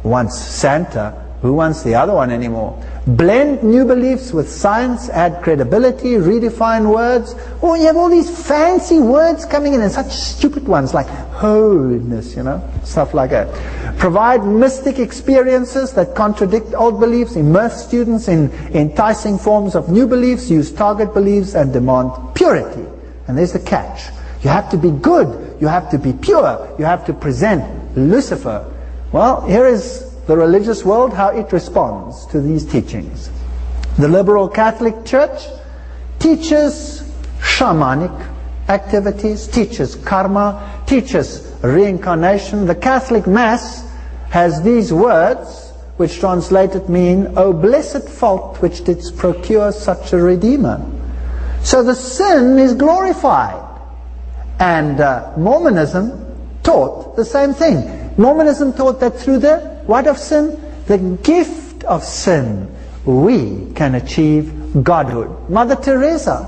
wants Santa. Who wants the other one anymore? Blend new beliefs with science, add credibility, redefine words. Oh, you have all these fancy words coming in and such stupid ones like holiness, stuff like that. Provide mystic experiences that contradict old beliefs, immerse students in enticing forms of new beliefs, use target beliefs, and demand purity. And there's the catch. You have to be good, you have to be pure, you have to present Lucifer. Well, here is the religious world, how it responds to these teachings. The liberal Catholic Church teaches shamanic activities, teaches karma, teaches reincarnation. The Catholic Mass has these words, which translated mean, "O blessed fault which didst procure such a Redeemer." So the sin is glorified. And Mormonism taught the same thing. Mormonism taught that through the what of sin? The gift of sin, we can achieve godhood. Mother Teresa,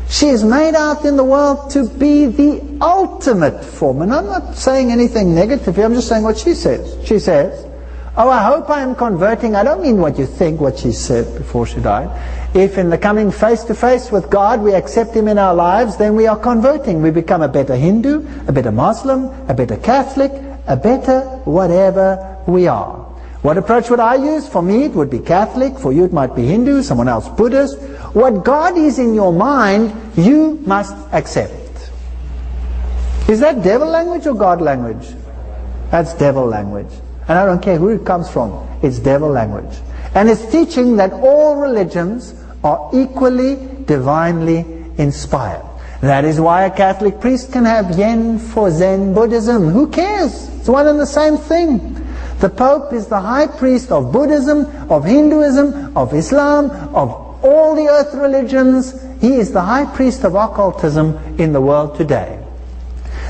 she is made out in the world to be the ultimate form. And I'm not saying anything negative here, I'm just saying what she says. She says, "Oh, I hope I am converting." I don't mean what you think, what she said before she died. If in the coming face-to-face with God we accept Him in our lives, then we are converting. We become a better Hindu, a better Muslim, a better Catholic, a better whatever we are. What approach would I use? For me it would be Catholic, for you it might be Hindu, someone else Buddhist. What God is in your mind, you must accept. Is that devil language or God language? That's devil language. And I don't care who it comes from, it's devil language. And it's teaching that all religions are equally divinely inspired. That is why a Catholic priest can have yen for Zen Buddhism. Who cares? It's one and the same thing. The Pope is the high priest of Buddhism, of Hinduism, of Islam, of all the earth religions. He is the high priest of occultism in the world today.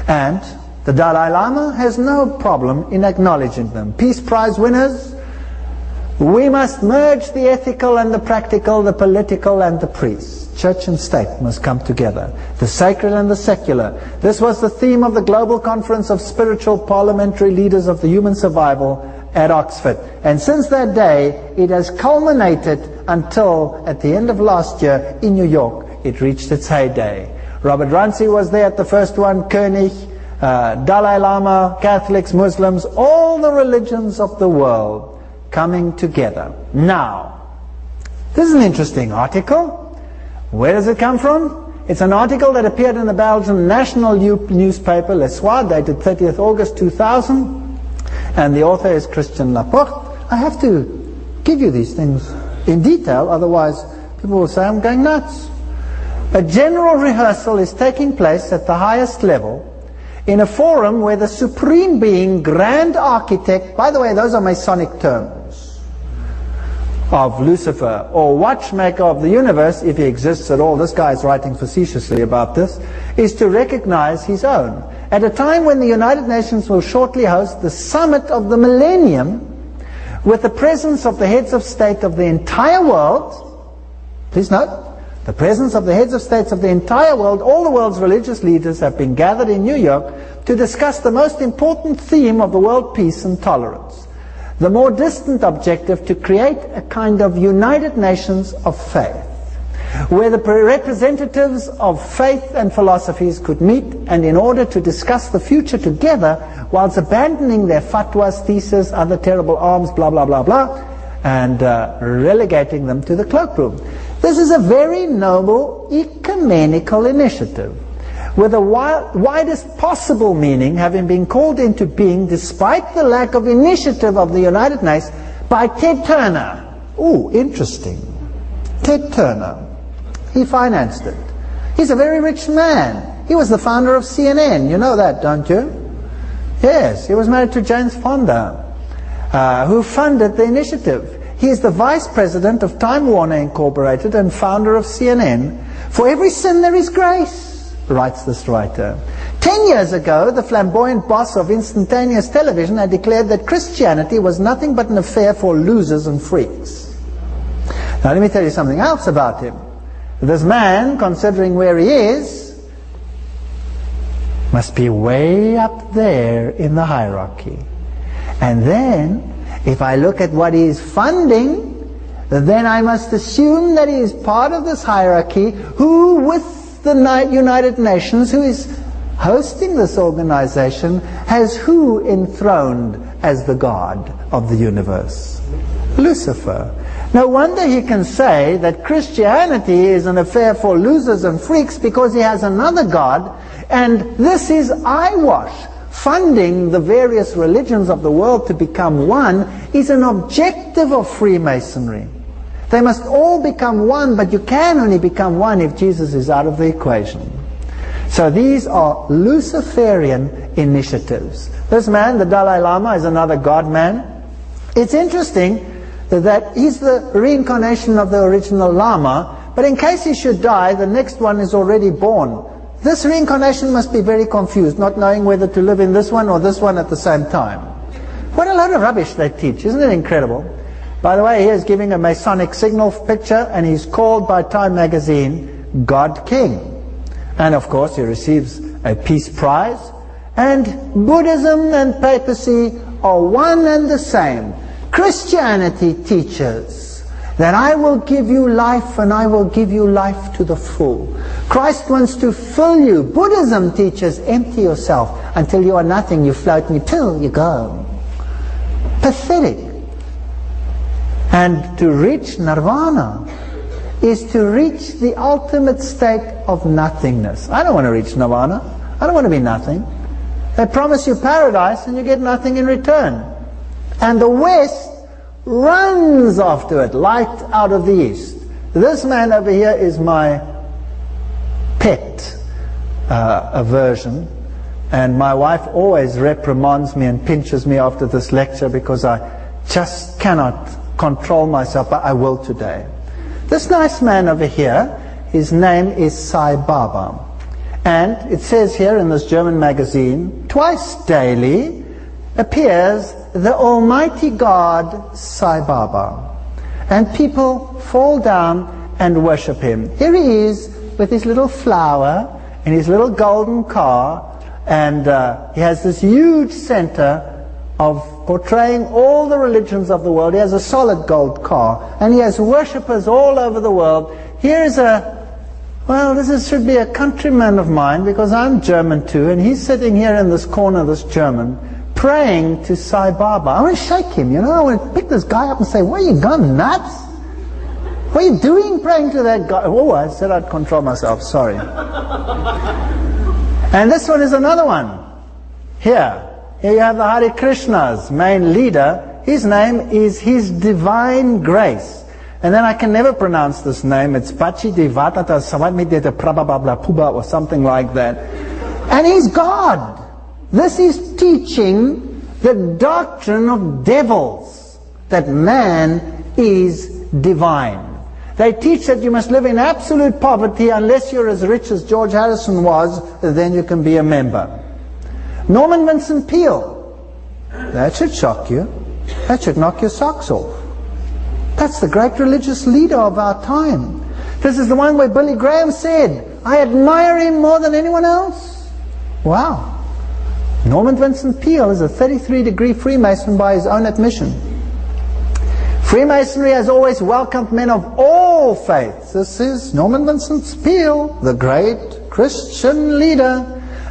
And the Dalai Lama has no problem in acknowledging them. Peace Prize winners, we must merge the ethical and the practical, the political and the priests. Church and state must come together. The sacred and the secular. This was the theme of the Global Conference of Spiritual Parliamentary Leaders of the Human Survival at Oxford. And since that day, it has culminated until at the end of last year in New York, it reached its heyday. Robert Runcie was there at the first one, Koenig, Dalai Lama, Catholics, Muslims, all the religions of the world coming together. Now, this is an interesting article. Where does it come from? It's an article that appeared in the Belgian national newspaper, Le Soir, dated 30th August 2000. And the author is Christian Laporte. I have to give you these things in detail, otherwise people will say I'm going nuts. A general rehearsal is taking place at the highest level in a forum where the Supreme Being, Grand Architect, by the way, those are Masonic terms, of Lucifer, or watchmaker of the universe, if he exists at all, this guy is writing facetiously about this, is to recognize his own. At a time when the United Nations will shortly host the summit of the millennium, with the presence of the heads of state of the entire world, please note, the presence of the heads of states of the entire world, all the world's religious leaders have been gathered in New York to discuss the most important theme of the world, peace and tolerance. The more distant objective to create a kind of United Nations of faith, where the representatives of faith and philosophies could meet, and in order to discuss the future together, whilst abandoning their fatwas, theses, other terrible arms, blah, blah, blah, blah, and relegating them to the cloakroom. This is a very noble ecumenical initiative, with the widest possible meaning having been called into being, despite the lack of initiative of the United Nations, by Ted Turner. Ooh, interesting. Ted Turner. He financed it. He's a very rich man. He was the founder of CNN. You know that, don't you? Yes, he was married to James Fonda, who funded the initiative. He is the vice president of Time Warner Incorporated and founder of CNN. For every sin there is grace, writes this writer. 10 years ago, the flamboyant boss of instantaneous television had declared that Christianity was nothing but an affair for losers and freaks. Now let me tell you something else about him. This man, considering where he is, must be way up there in the hierarchy. And then, If I look at what he is funding, then I must assume that he is part of this hierarchy who, with the United Nations, who is hosting this organization, has who enthroned as the God of the universe? Lucifer. No wonder he can say that Christianity is an affair for losers and freaks, because he has another God, and this is eyewash. Funding the various religions of the world to become one is an objective of Freemasonry. They must all become one, but you can only become one if Jesus is out of the equation. So these are Luciferian initiatives. This man, the Dalai Lama, is another God man. It's interesting that he's the reincarnation of the original Lama, but in case he should die, the next one is already born. This reincarnation must be very confused, not knowing whether to live in this one or this one at the same time. What a load of rubbish they teach. Isn't it incredible? By the way, he is giving a Masonic signal picture, and he's called by Time magazine God King. And of course he receives a peace prize. And Buddhism and papacy are one and the same. Christianity teaches that I will give you life, and I will give you life to the full. Christ wants to fill you. Buddhism teaches empty yourself until you are nothing. You float until you go. Pathetic. And to reach nirvana is to reach the ultimate state of nothingness. I don't want to reach nirvana. I don't want to be nothing. They promise you paradise and you get nothing in return. And the West runs after it, light out of the East. This man over here is my pet aversion, and my wife always reprimands me and pinches me after this lecture because I just cannot control myself, but I will today. This nice man over here, his name is Sai Baba, and it says here in this German magazine, twice daily appears the Almighty God Sai Baba, and people fall down and worship him. Here he is with his little flower and his little golden car, and he has this huge center of portraying all the religions of the world. He has a solid gold car, and he has worshippers all over the world. Here's should be a countryman of mine, because I'm German too, and he's sitting here in this corner, this German, praying to Sai Baba. I want to shake him, I want to pick this guy up and say, "What, you gone nuts? What are you doing praying to that guy?" Oh, I said I'd control myself, sorry. And this one is another one. Here you have the Hare Krishna's main leader. His name is His Divine Grace. And then I can never pronounce this name. It's Pachi Devatata Samadmiteta Prabhabla Puba or something like that. And he's God. This is teaching the doctrine of devils, that man is divine. They teach that you must live in absolute poverty unless you're as rich as George Harrison was, then you can be a member. Norman Vincent Peale, that should shock you. That should knock your socks off. That's the great religious leader of our time. This is the one where Billy Graham said, "I admire him more than anyone else." Wow. Norman Vincent Peale is a 33-degree Freemason by his own admission. Freemasonry has always welcomed men of all faiths. This is Norman Vincent Peale, the great Christian leader.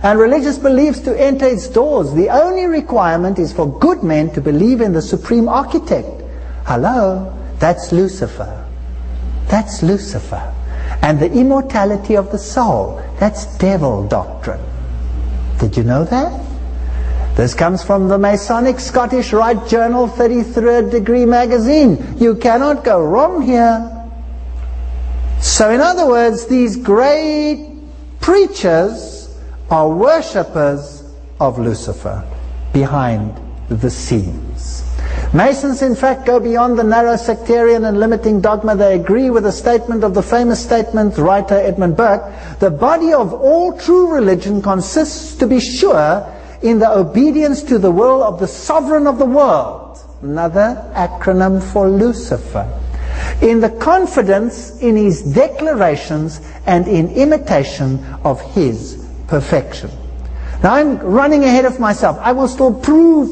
And religious beliefs to enter its doors. The only requirement is for good men to believe in the supreme architect. Hello? That's Lucifer. That's Lucifer. And the immortality of the soul. That's devil doctrine. Did you know that? This comes from the Masonic Scottish Rite Journal 33rd Degree magazine. You cannot go wrong here. So in other words, these great preachers are worshippers of Lucifer behind the scenes. Masons, in fact, go beyond the narrow sectarian and limiting dogma. They agree with the statement of the famous statement writer Edmund Burke, "The body of all true religion consists, to be sure, in the obedience to the will of the sovereign of the world," another acronym for Lucifer, "in the confidence in his declarations and in imitation of his perfection." Now I'm running ahead of myself. I will still prove